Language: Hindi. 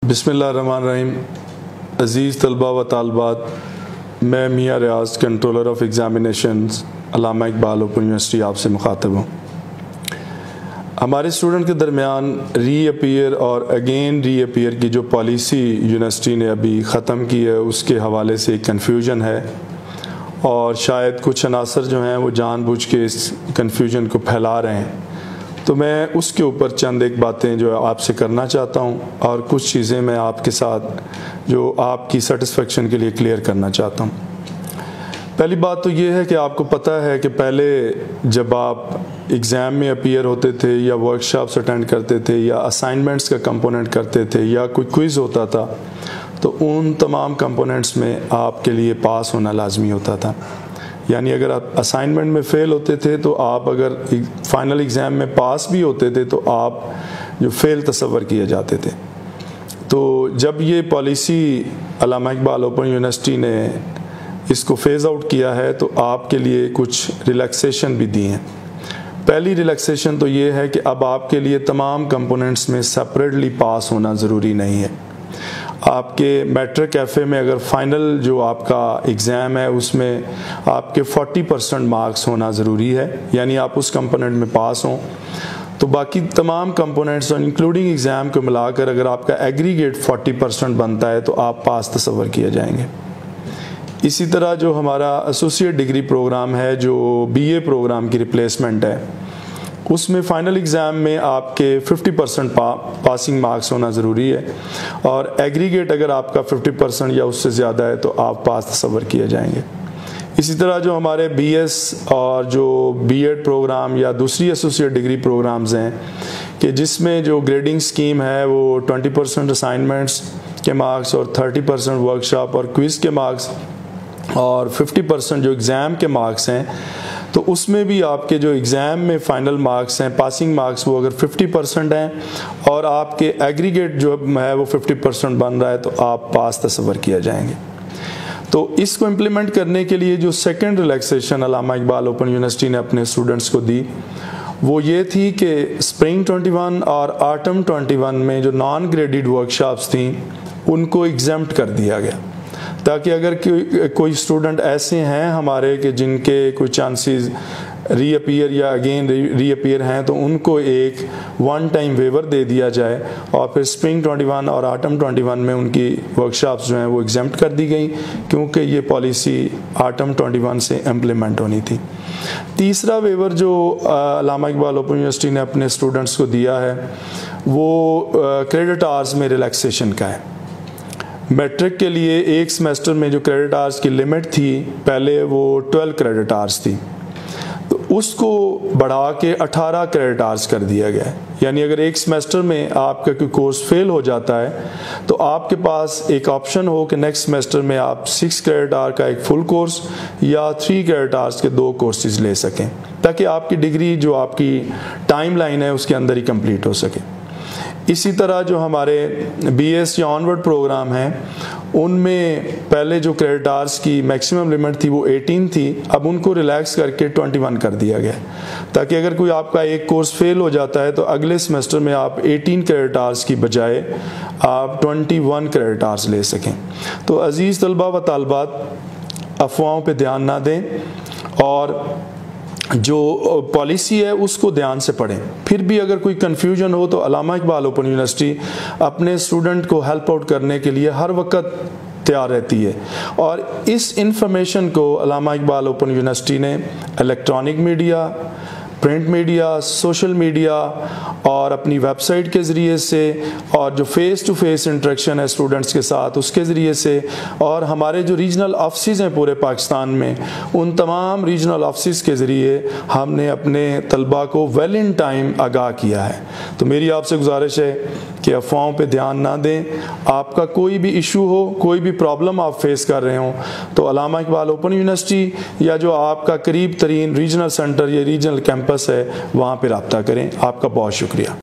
बिस्मिल्लाहिर्रहमानिर्रहीम। अज़ीज़ तलबा व तालबात, मैं Mian Riaz, controller of examinations, Allama Iqbal open university आपसे मुखातब हूँ। हमारे स्टूडेंट के दरमियान रीअपीयर और अगेन रीअपीयर की जो पॉलिसी यूनिवर्सिटी ने अभी ख़त्म की है, उसके हवाले से एक कन्फ्यूजन है और शायद कुछ अनासर जो हैं वो जानबूझ के इस कन्फ्यूजन को फैला रहे हैं। तो मैं उसके ऊपर चंद एक बातें जो है आपसे करना चाहता हूं और कुछ चीज़ें मैं आपके साथ जो आपकी सेटिस्फेक्शन के लिए क्लियर करना चाहता हूं। पहली बात तो ये है कि आपको पता है कि पहले जब आप एग्ज़ाम में अपीयर होते थे या वर्कशॉप्स अटेंड करते थे या असाइनमेंट्स का कंपोनेंट करते थे या कोई क्विज़ होता था, तो उन तमाम कंपोनेंट्स में आपके लिए पास होना लाजमी होता था। यानी अगर आप असाइनमेंट में फ़ेल होते थे तो आप अगर फाइनल एग्ज़ाम में पास भी होते थे तो आप जो फ़ेल तस्वर किए जाते थे। तो जब ये पॉलिसी अल्लामा इकबाल ओपन यूनिवर्सिटी ने इसको फ़ेज़ आउट किया है तो आपके लिए कुछ रिलैक्सेशन भी दी हैं। पहली रिलैक्सेशन तो ये है कि अब आपके लिए तमाम कंपोनेंट्स में सेपरेटली पास होना ज़रूरी नहीं है। आपके मैट्रिक कैफ़े में अगर फ़ाइनल जो आपका एग्ज़ाम है उसमें आपके 40% मार्क्स होना ज़रूरी है, यानी आप उस कंपोनेंट में पास हों, तो बाकी तमाम कंपोनेंट्स इंक्लूडिंग एग्ज़ाम को मिलाकर अगर आपका एग्रीगेट 40% बनता है तो आप पास तस्वर किए जाएंगे। इसी तरह जो हमारा एसोसिएट डिग्री प्रोग्राम है, जो बीए प्रोग्राम की रिप्लेसमेंट है, उसमें फ़ाइनल एग्ज़ाम में आपके 50% पासिंग मार्क्स होना ज़रूरी है और एग्रीगेट अगर आपका 50% या उससे ज़्यादा है तो आप पास तस्वर किए जाएंगे। इसी तरह जो हमारे बीएस और जो बीएड प्रोग्राम या दूसरी एसोसिएट डिग्री प्रोग्राम्स हैं कि जिसमें जो ग्रेडिंग स्कीम है वो 20% असाइनमेंट्स के मार्क्स और 30% वर्कशॉप और क्विज़ के मार्क्स और 50% जो एग्ज़ाम के मार्क्स हैं, तो उसमें भी आपके जो एग्ज़ाम में फ़ाइनल मार्क्स हैं, पासिंग मार्क्स, वो अगर 50% हैं और आपके एग्रीगेट जो है वो 50% बन रहा है तो आप पास तस्वर किया जाएंगे। तो इसको इम्प्लीमेंट करने के लिए जो सेकंड रिलैक्सेशन अल्लामा इकबाल ओपन यूनिवर्सिटी ने अपने स्टूडेंट्स को दी वो ये थी कि स्प्रिंग 21 और ऑटम 21 में जो नॉन ग्रेडेड वर्कशॉप्स थी उनको एग्जेम्प्ट कर दिया गया, ताकि अगर कोई स्टूडेंट ऐसे हैं हमारे कि जिनके कोई चांसेस रीअपीयर या अगेन रीअपीयर हैं तो उनको एक वन टाइम वेवर दे दिया जाए और फिर स्प्रिंग 21 और ऑटम 21 में उनकी वर्कशॉप्स जो हैं वो एग्जेम्प्ट कर दी गई, क्योंकि ये पॉलिसी ऑटम 21 से इम्प्लीमेंट होनी थी। तीसरा वेवर जो अल्लामा इकबाल ओपन यूनिवर्सिटी ने अपने स्टूडेंट्स को दिया है वो क्रेडिट आवर्स में रिलैक्सेशन का है। मैट्रिक के लिए एक सेमेस्टर में जो क्रेडिट आवर्स की लिमिट थी पहले वो 12 क्रेडिट आवर्स थी, तो उसको बढ़ा के 18 क्रेडिट आवर्स कर दिया गया है। यानी अगर एक सेमेस्टर में आपका कोई कोर्स फेल हो जाता है तो आपके पास एक ऑप्शन हो कि नेक्स्ट सेमेस्टर में आप 6 क्रेडिट आवर का एक फुल कोर्स या 3 क्रेडिट आवर्स के 2 कोर्सेज ले सकें, ताकि आपकी डिग्री जो आपकी टाइम लाइन है उसके अंदर ही कंप्लीट हो सके। इसी तरह जो हमारे बीएस या ऑनवर्ड प्रोग्राम हैं उनमें पहले जो क्रेडिट आवर्स की मैक्सिमम लिमिट थी वो 18 थी, अब उनको रिलैक्स करके 21 कर दिया गया, ताकि अगर कोई आपका एक कोर्स फेल हो जाता है तो अगले सेमेस्टर में आप 18 क्रेडिट आवर्स की बजाय आप 21 क्रेडिट आवर्स ले सकें। तो अज़ीज़ तलबा व तालबात, अफवाहों पे ध्यान ना दें और जो पॉलिसी है उसको ध्यान से पढ़ें। फिर भी अगर कोई कन्फ्यूजन हो तो अल्लामा इकबाल ओपन यूनिवर्सिटी अपने स्टूडेंट को हेल्प आउट करने के लिए हर वक्त तैयार रहती है और इस इंफॉर्मेशन को अल्लामा इकबाल ओपन यूनिवर्सिटी ने electronic media, print media, social media और अपनी वेबसाइट के ज़रिए से और जो फ़ेस टू फेस इंटरेक्शन है स्टूडेंट्स के साथ उसके ज़रिए से और हमारे जो रीजनल ऑफिस हैं पूरे पाकिस्तान में, उन तमाम रीजनल ऑफिस के ज़रिए हमने अपने तलबा को वेल इन टाइम आगाह किया है। तो मेरी आपसे गुजारिश है कि अफवाहों पे ध्यान ना दें। आपका कोई भी इशू हो, कोई भी प्रॉब्लम आप फेस कर रहे हो तो अल्लामा इकबाल ओपन यूनिवर्सिटी या जो आपका करीब तरीन रीजनल सेंटर या रीजनल कैंपस है वहाँ पे रब्ता करें। आपका बहुत शुक्रिया।